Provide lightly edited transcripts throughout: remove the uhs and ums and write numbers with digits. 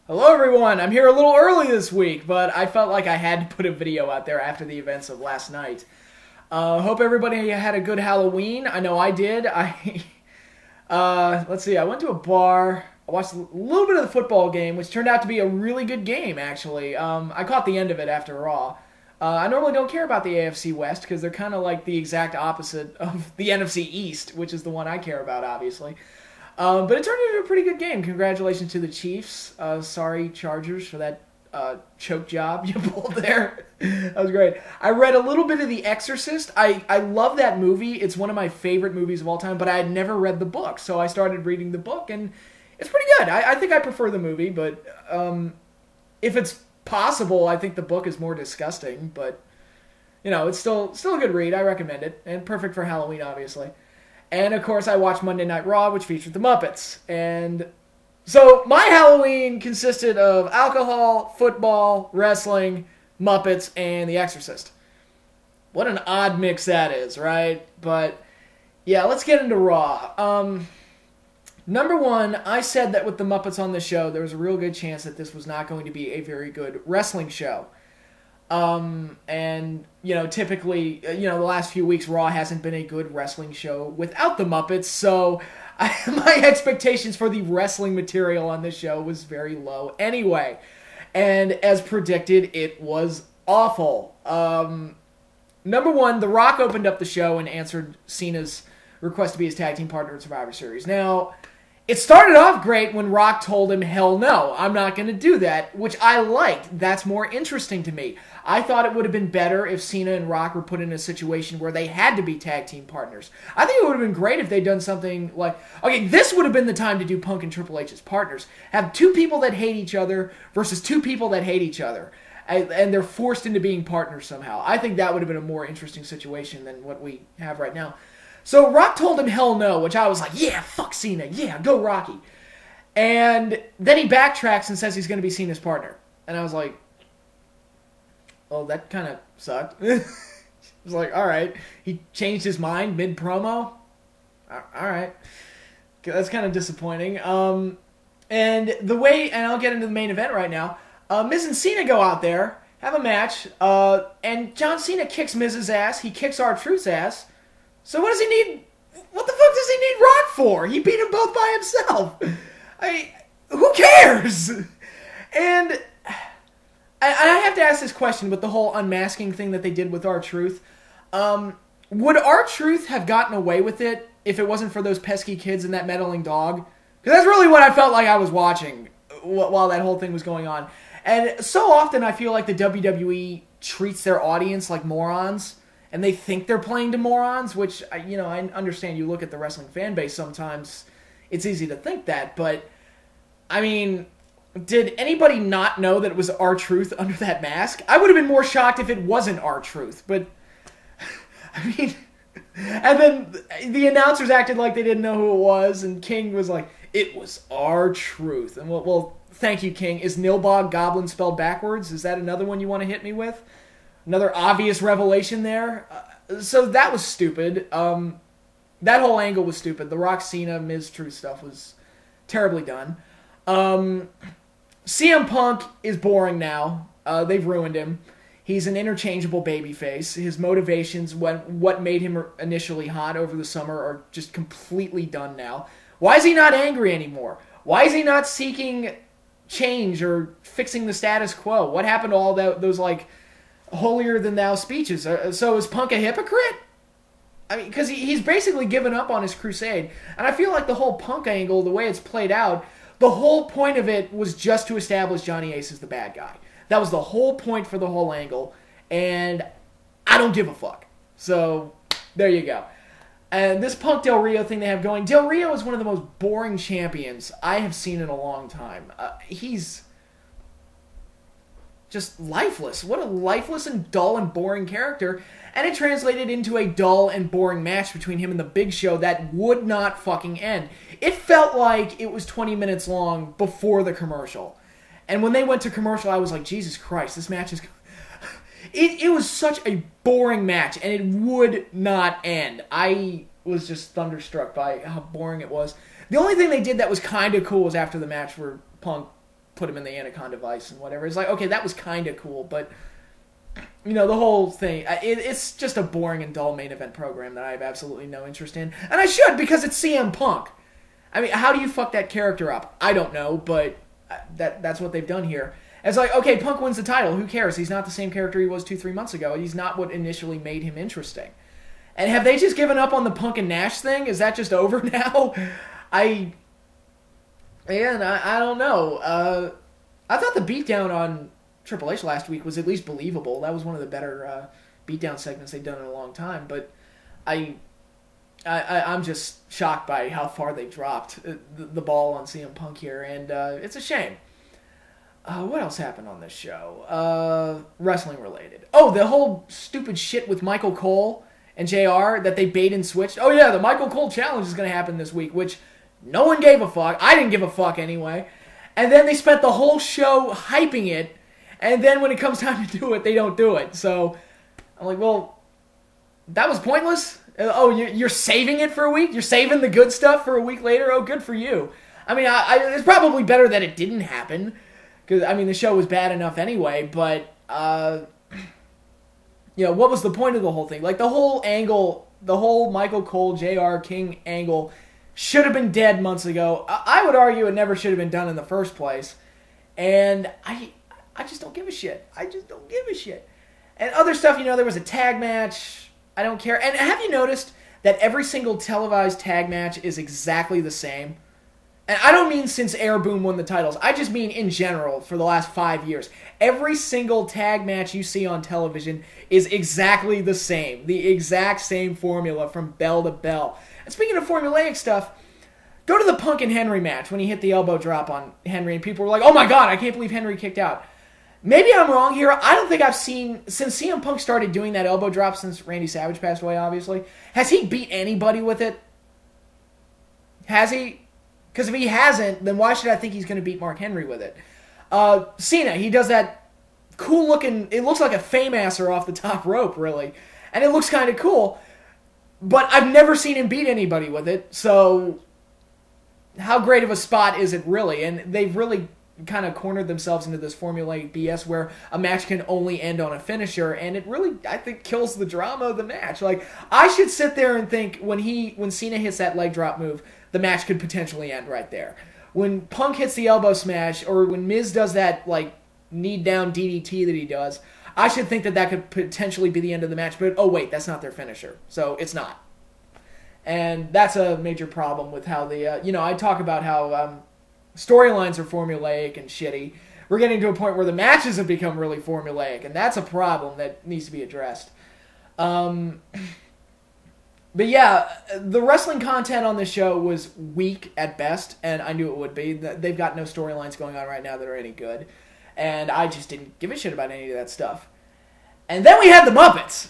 Hello everyone, I'm here a little early this week, but I felt like I had to put a video out there after the events of last night. Hope everybody had a good Halloween. I know I did. Let's see, I went to a bar, I watched a little bit of the football game, which turned out to be a really good game, actually. I caught the end of it after Raw. I normally don't care about the AFC West, because they're kind of like the exact opposite of the NFC East, which is the one I care about, obviously. But it turned into a pretty good game. Congratulations to the Chiefs. Sorry, Chargers, for that choke job you pulled there. That was great. I read a little bit of The Exorcist. I love that movie. It's one of my favorite movies of all time, but I had never read the book. So I started reading the book, and it's pretty good. I think I prefer the movie, but if it's possible, I think the book is more disgusting. But, you know, it's still a good read. I recommend it. And perfect for Halloween, obviously. And, of course, I watched Monday Night Raw, which featured the Muppets. And so my Halloween consisted of alcohol, football, wrestling, Muppets, and The Exorcist. What an odd mix that is, right? But, yeah, let's get into Raw. Number one, I said that with the Muppets on the show, there was a real good chance that this was not going to be a very good wrestling show. And, you know, typically, the last few weeks, Raw hasn't been a good wrestling show without the Muppets, so my expectations for the wrestling material on this show was very low anyway. And as predicted, it was awful. Number one, The Rock opened up the show and answered Cena's request to be his tag team partner in Survivor Series. Now, it started off great when Rock told him, hell no, I'm not going to do that, which I liked. That's more interesting to me. I thought it would have been better if Cena and Rock were put in a situation where they had to be tag team partners. I think it would have been great if they'd done something like, okay, this would have been the time to do Punk and Triple H as partners. Have two people that hate each other versus two people that hate each other. And they're forced into being partners somehow. I think that would have been a more interesting situation than what we have right now. So Rock told him hell no, which I was like, yeah, fuck Cena, yeah, go Rocky. And then he backtracks and says he's going to be Cena's partner. And I was like, oh, that kind of sucked. I was like, all right. He changed his mind mid-promo? All right. That's kind of disappointing. And the way, and I'll get into the main event right now, Miz and Cena go out there, have a match, and John Cena kicks Miz's ass, he kicks R-Truth's ass. So what does he need? What the fuck does he need Rock for? He beat them both by himself. Who cares? And I have to ask this question with the whole unmasking thing that they did with R-Truth. Would R-Truth have gotten away with it if it wasn't for those pesky kids and that meddling dog? Because that's really what I felt like I was watching while that whole thing was going on. And so often I feel like the WWE treats their audience like morons. And they think they're playing to morons, which, I understand you look at the wrestling fan base sometimes, it's easy to think that, but, I mean, did anybody not know that it was R-Truth under that mask? I would have been more shocked if it wasn't R-Truth, but, I mean, and then the announcers acted like they didn't know who it was, and King was like, it was R-Truth. And, well, thank you, King. Is Nilbog Goblin spelled backwards? Is that another one you want to hit me with? Another obvious revelation there. So that was stupid. That whole angle was stupid. The Rock, Cena, Miz, Truth stuff was terribly done. CM Punk is boring now. They've ruined him. He's an interchangeable babyface. His motivations, what made him initially hot over the summer, are just completely done now. Why is he not angry anymore? Why is he not seeking change or fixing the status quo? What happened to all those, like, holier-than-thou speeches? So is Punk a hypocrite? I mean, because he's basically given up on his crusade. And I feel like the whole Punk angle, the way it's played out, the whole point of it was just to establish Johnny Ace as the bad guy. That was the whole point for the whole angle. And I don't give a fuck. So, there you go. And this Punk Del Rio thing they have going, Del Rio is one of the most boring champions I have seen in a long time. He's just lifeless. What a lifeless and dull and boring character. And it translated into a dull and boring match between him and the Big Show that would not fucking end. It felt like it was 20 minutes long before the commercial. And when they went to commercial, I was like, Jesus Christ, this match is... It was such a boring match, and it would not end. I was just thunderstruck by how boring it was. The only thing they did that was kind of cool was after the match where Punk put him in the anaconda vice and whatever. It's like, okay, that was kind of cool, but the whole thing, it's just a boring and dull main event program that I have absolutely no interest in. And I should, because it's CM Punk. I mean, how do you fuck that character up? I don't know, but that's what they've done here. It's like, okay, Punk wins the title. Who cares? He's not the same character he was 2-3 months ago. He's not what initially made him interesting. And have they just given up on the Punk and Nash thing? Is that just over now? I don't know. I thought the beatdown on Triple H last week was at least believable. That was one of the better beatdown segments they've done in a long time. But I'm just shocked by how far they dropped the ball on CM Punk here, and it's a shame. What else happened on this show? Wrestling related. Oh, the whole stupid shit with Michael Cole and JR that they bait and switched. Oh yeah, the Michael Cole challenge is going to happen this week, which no one gave a fuck. I didn't give a fuck anyway. And then they spent the whole show hyping it, and then when it comes time to do it, they don't do it. So I'm like, well, that was pointless? Oh, you're saving it for a week? You're saving the good stuff for a week later? Oh, good for you. I mean, it's probably better that it didn't happen, because, I mean, the show was bad enough anyway, but, what was the point of the whole thing? Like, the whole angle, the whole Michael Cole, JR King angle should have been dead months ago. I would argue it never should have been done in the first place. And I just don't give a shit. I just don't give a shit. And other stuff, there was a tag match. I don't care. And have you noticed that every single televised tag match is exactly the same? And I don't mean since Air Boom won the titles. I just mean in general for the last 5 years. Every single tag match you see on television is exactly the same. The exact same formula from bell to bell. And speaking of formulaic stuff, go to the Punk and Henry match when he hit the elbow drop on Henry and people were like, oh my god, I can't believe Henry kicked out. Maybe I'm wrong here. I don't think I've seen, since CM Punk started doing that elbow drop since Randy Savage passed away, obviously, has he beat anybody with it? Has he? Because if he hasn't, then why should I think he's going to beat Mark Henry with it? Cena, he does that cool looking, it looks like a Fameasser off the top rope, really. And it looks kind of cool. But I've never seen him beat anybody with it, so how great of a spot is it really? And they've really kind of cornered themselves into this formulaic BS where a match can only end on a finisher, and it really, I think, kills the drama of the match. Like, I should sit there and think when Cena hits that leg drop move, the match could potentially end right there. When Punk hits the elbow smash, or when Miz does that, like, knee down DDT that he does, I should think that could potentially be the end of the match, but oh wait, that's not their finisher. So it's not. And that's a major problem with how I talk about how storylines are formulaic and shitty. We're getting to a point where the matches have become really formulaic, and that's a problem that needs to be addressed. But yeah, the wrestling content on this show was weak at best, and I knew it would be. They've got no storylines going on right now that are any good. And I just didn't give a shit about any of that stuff. And then we had the Muppets,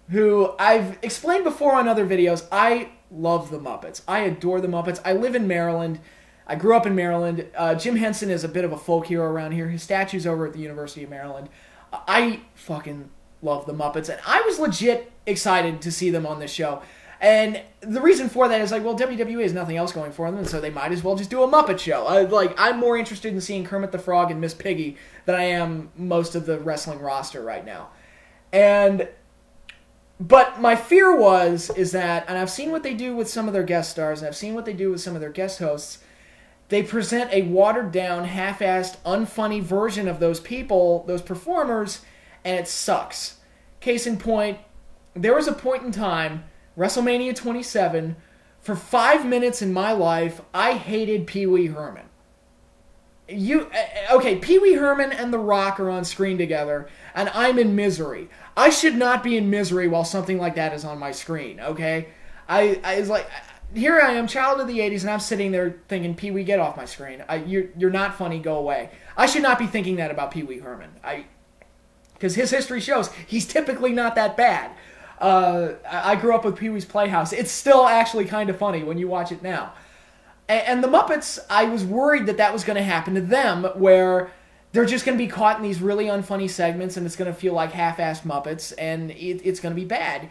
who I've explained before on other videos. I love the Muppets. I adore the Muppets. I live in Maryland. I grew up in Maryland. Jim Henson is a bit of a folk hero around here. His statue's over at the University of Maryland. I fucking love the Muppets. And I was legit excited to see them on this show. And the reason for that is like, well, WWE has nothing else going for them, and so they might as well just do a Muppet show. I'm more interested in seeing Kermit the Frog and Miss Piggy than I am most of the wrestling roster right now. But my fear is that, and I've seen what they do with some of their guest stars, and I've seen what they do with some of their guest hosts, they present a watered-down, half-assed, unfunny version of those people, those performers, and it sucks. Case in point, there was a point in time, WrestleMania 27, for 5 minutes in my life, I hated Pee Wee Herman. Pee Wee Herman and The Rock are on screen together, and I'm in misery. I should not be in misery while something like that is on my screen, okay? I was like, here I am, child of the 80s, and I'm sitting there thinking, Pee Wee, get off my screen. You're not funny, go away. I should not be thinking that about Pee Wee Herman. Because his history shows he's typically not that bad. I grew up with Pee Wee's Playhouse. It's still actually kind of funny when you watch it now. And the Muppets, I was worried that was going to happen to them, where they're just going to be caught in these really unfunny segments, and it's going to feel like half-assed Muppets, and it's going to be bad.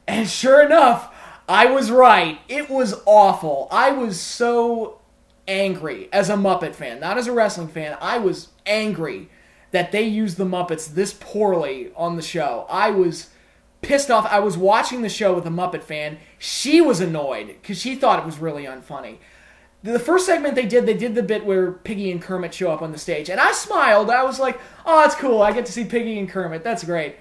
And sure enough, I was right. It was awful. I was so angry as a Muppet fan, not as a wrestling fan. I was angry that they used the Muppets this poorly on the show. I was pissed off. I was watching the show with a Muppet fan. She was annoyed because she thought it was really unfunny. The first segment they did the bit where Piggy and Kermit show up on the stage. And I smiled. I was like, oh, that's cool. I get to see Piggy and Kermit. That's great.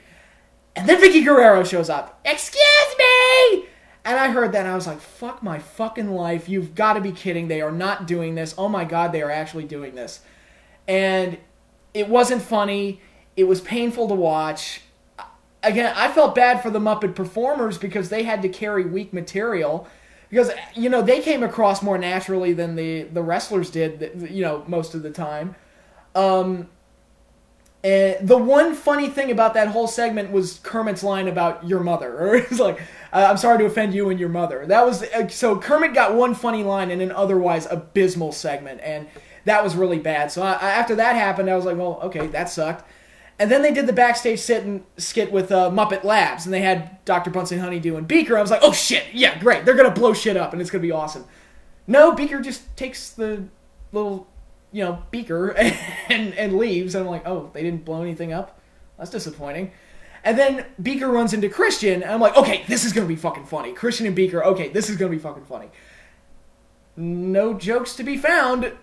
And then Vicky Guerrero shows up. Excuse me! And I heard that and I was like, fuck my fucking life. You've got to be kidding. They are not doing this. Oh my God, they are actually doing this. And it wasn't funny. It was painful to watch. Again, I felt bad for the Muppet performers because they had to carry weak material. Because, you know, they came across more naturally than the wrestlers did, you know, most of the time. And the one funny thing about that whole segment was Kermit's line about your mother. Or it's like, I'm sorry to offend you and your mother. That was so Kermit got one funny line in an otherwise abysmal segment, and that was really bad. So after that happened, I was like, well, okay, that sucked. And then they did the backstage skit with Muppet Labs, and they had Dr. Bunsen Honeydew and Beaker. I was like, oh shit, yeah, great. They're going to blow shit up, and it's going to be awesome. No, Beaker just takes the little, you know, beaker and leaves. And I'm like, oh, they didn't blow anything up? That's disappointing. And then Beaker runs into Christian, and I'm like, okay, this is going to be fucking funny. Christian and Beaker, okay, this is going to be fucking funny. No jokes to be found.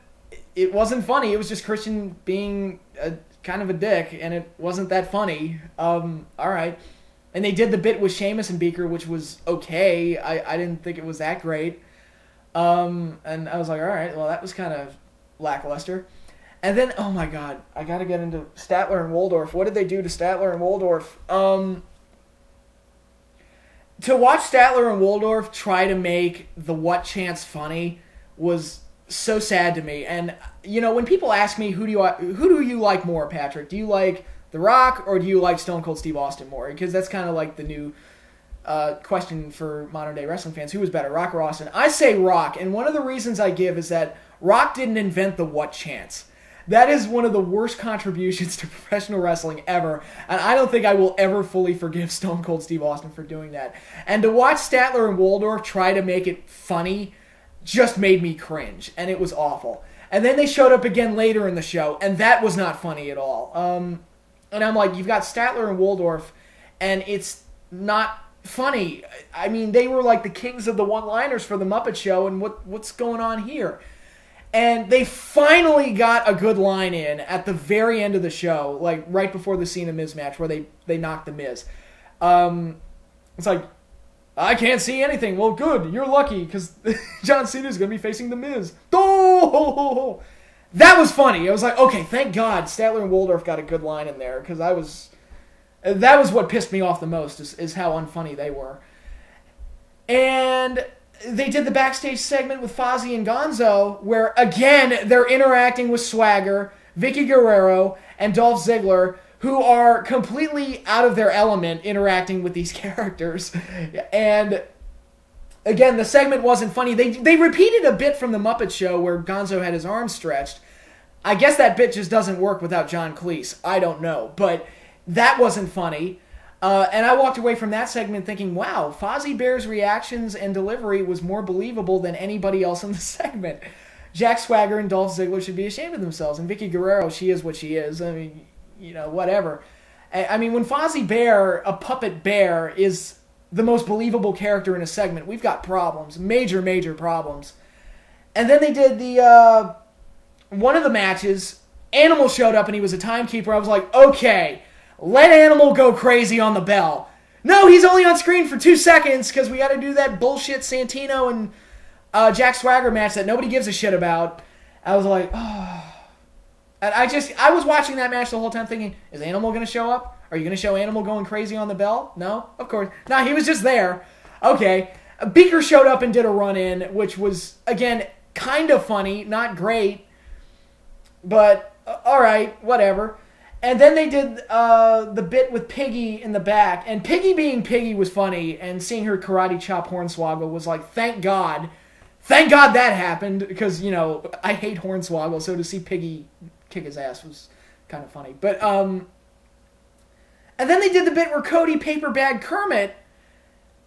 It wasn't funny. It was just Christian being kind of a dick, and it wasn't that funny. Alright. And they did the bit with Sheamus and Beaker, which was okay. I didn't think it was that great. And I was like, alright, well, that was kind of lackluster. And then, oh my God, I gotta get into Statler and Waldorf. What did they do to Statler and Waldorf? To watch Statler and Waldorf try to make the What Chance funny was so sad to me. And, you know, when people ask me, who do you like more, Patrick? Do you like The Rock or do you like Stone Cold Steve Austin more? Because that's kind of like the new question for modern day wrestling fans. Who was better, Rock or Austin? I say Rock, and one of the reasons I give is that Rock didn't invent the What Chance. That is one of the worst contributions to professional wrestling ever, and I don't think I will ever fully forgive Stone Cold Steve Austin for doing that. And to watch Statler and Waldorf try to make it funny just made me cringe, and it was awful. And then they showed up again later in the show, and that was not funny at all. And I'm like, you've got Statler and Waldorf, and it's not funny. I mean, they were like the kings of the one-liners for the Muppet Show, and what's going on here? And they finally got a good line in at the very end of the show, like right before the Cena Miz match where they knocked the Miz. It's like, I can't see anything. Well, good, you're lucky because John Cena's going to be facing the Miz. Oh! That was funny. I was like, okay, thank God Statler and Waldorf got a good line in there because that was what pissed me off the most is how unfunny they were. And they did the backstage segment with Fozzy and Gonzo, where, again, they're interacting with Swagger, Vicky Guerrero, and Dolph Ziggler, who are completely out of their element interacting with these characters. And, again, the segment wasn't funny. They repeated a bit from the Muppet Show where Gonzo had his arms stretched. I guess that bit just doesn't work without John Cleese. I don't know. But that wasn't funny. And I walked away from that segment thinking, wow, Fozzie Bear's reactions and delivery was more believable than anybody else in the segment. Jack Swagger and Dolph Ziggler should be ashamed of themselves. And Vicky Guerrero, she is what she is. I mean, you know, whatever. I mean, when Fozzie Bear, a puppet bear, is the most believable character in a segment, we've got problems. Major, major problems. And then they did the, one of the matches, Animal showed up and he was a timekeeper. I was like, okay, let Animal go crazy on the bell. No, he's only on screen for 2 seconds because we got to do that bullshit Santino and Jack Swagger match that nobody gives a shit about. I was like, oh. And I was watching that match the whole time thinking, is Animal going to show up? Are you going to show Animal going crazy on the bell? No? Of course. No, he was just there. Okay. Beaker showed up and did a run-in, which was, again, kind of funny. Not great. But, alright, whatever. And then they did the bit with Piggy in the back. And Piggy being Piggy was funny. And seeing her karate chop Hornswoggle was like, thank God. Thank God that happened. Because, you know, I hate Hornswoggle. So to see Piggy kick his ass was kind of funny. But, and then they did the bit where Cody paper-bagged Kermit.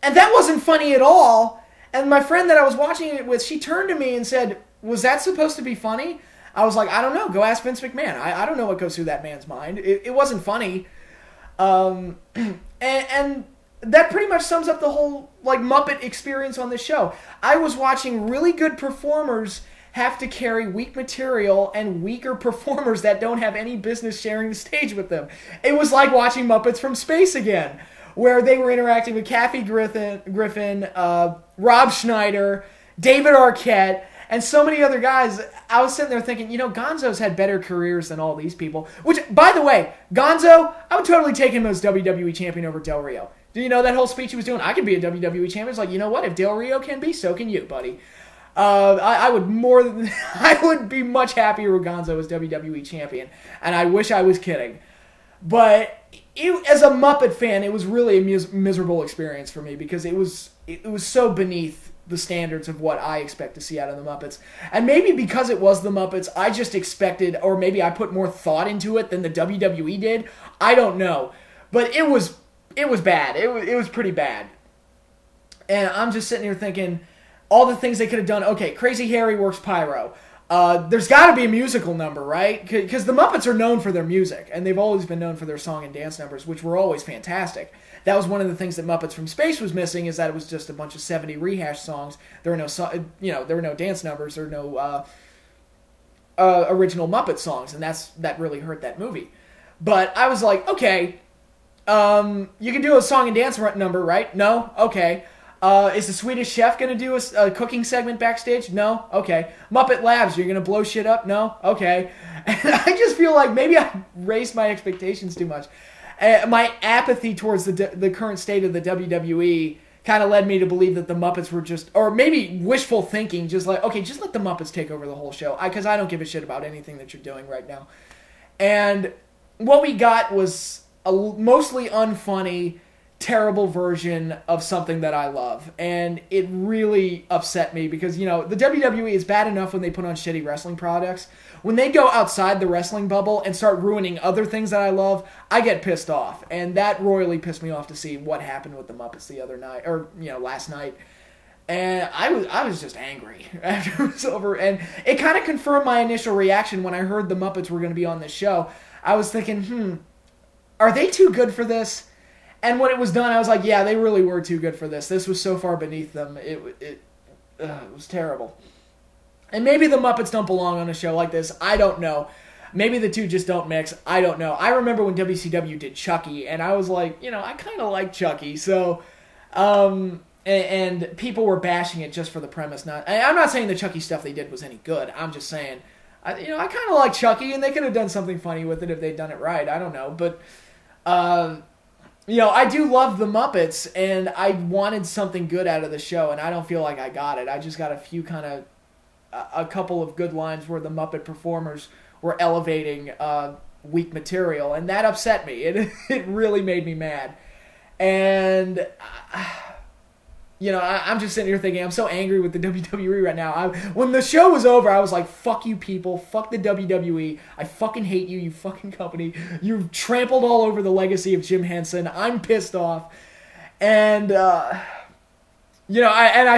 And that wasn't funny at all. And my friend that I was watching it with, she turned to me and said, was that supposed to be funny? I was like, I don't know. Go ask Vince McMahon. I don't know what goes through that man's mind. It wasn't funny. And that pretty much sums up the whole like Muppet experience on this show. I was watching really good performers have to carry weak material and weaker performers that don't have any business sharing the stage with them. It was like watching Muppets from Space again, where they were interacting with Kathy Griffin, Rob Schneider, David Arquette, and so many other guys. I was sitting there thinking, Gonzo's had better careers than all these people. Which, by the way, Gonzo, I would totally take him as WWE champion over Del Rio. Do you know that whole speech he was doing? I can be a WWE champion. It's like, you know what? If Del Rio can be, so can you, buddy. I would be much happier with Gonzo as WWE champion, and I wish I was kidding. But as a Muppet fan, it was really a miserable experience for me because it was so beneath the standards of what I expect to see out of the Muppets. And maybe because it was the Muppets, I just expected, or maybe I put more thought into it than the WWE did. I don't know, but it was bad. It was pretty bad. And I'm just sitting here thinking, all the things they could have done. Okay, Crazy Harry works pyro. There's got to be a musical number, right? Because the Muppets are known for their music, and they've always been known for their song and dance numbers, which were always fantastic. That was one of the things that Muppets from Space was missing, is that it was just a bunch of 70 rehash songs. There were no dance numbers or no original Muppet songs, and that really hurt that movie. But I was like, okay, you can do a song and dance number, right? No? Okay. Is the Swedish Chef going to do a cooking segment backstage? No? Okay. Muppet Labs, you're going to blow shit up? No? Okay. And I just feel like maybe I raised my expectations too much. My apathy towards the current state of the WWE kind of led me to believe that the Muppets were just, or maybe wishful thinking, just like, okay, just let the Muppets take over the whole show, because I don't give a shit about anything that you're doing right now. And what we got was a mostly unfunny, terrible version of something that I love, and it really upset me because, the WWE is bad enough when they put on shitty wrestling products. When they go outside the wrestling bubble and start ruining other things that I love, I get pissed off, and that royally pissed me off to see what happened with the Muppets the other night, or last night. And I was just angry after it was over, and it kind of confirmed my initial reaction when I heard the Muppets were going to be on this show. I was thinking, are they too good for this? And when it was done, I was like, yeah, they really were too good for this. This was so far beneath them. It was terrible. And maybe the Muppets don't belong on a show like this. I don't know. Maybe the two just don't mix. I don't know. I remember when WCW did Chucky, and I was like, I kind of like Chucky. So, and people were bashing it just for the premise. I'm not saying the Chucky stuff they did was any good. I'm just saying, I kind of like Chucky, and they could have done something funny with it if they'd done it right. I don't know. But, I do love the Muppets, and I wanted something good out of the show, and I don't feel like I got it. I just got a couple of good lines where the Muppet performers were elevating weak material, and that upset me. It really made me mad. And, I'm just sitting here thinking, I'm so angry with the WWE right now. When the show was over, I was like, fuck you people, fuck the WWE, I fucking hate you, you fucking company. You've trampled all over the legacy of Jim Henson. I'm pissed off. And, I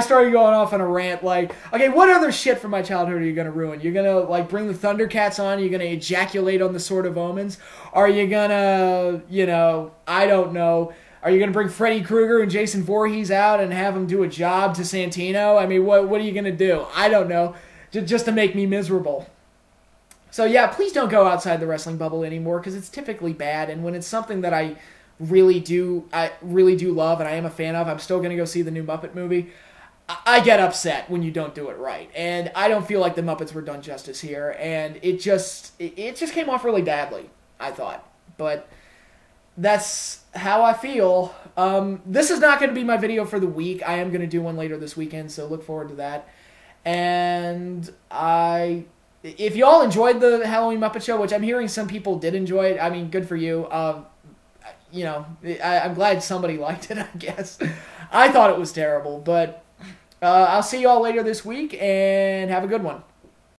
started going off on a rant like, okay, what other shit from my childhood are you going to ruin? You're going to, bring the Thundercats on? You're going to ejaculate on the Sword of Omens? Are you going to, I don't know, are you going to bring Freddy Krueger and Jason Voorhees out and have them do a job to Santino? I mean, what are you going to do? I don't know. Just to make me miserable. So yeah, please don't go outside the wrestling bubble anymore, because it's typically bad, and when it's something that I really do love and I am a fan of, I'm still going to go see the new Muppet movie. I get upset when you don't do it right, and I don't feel like the Muppets were done justice here, and it just came off really badly, I thought. But that's how I feel. This is not going to be my video for the week. I am going to do one later this weekend, so look forward to that. And if y'all enjoyed the Halloween Muppet Show, which I'm hearing some people did enjoy it, I mean, good for you. I'm glad somebody liked it, I guess. I thought it was terrible, but I'll see y'all later this week, and have a good one.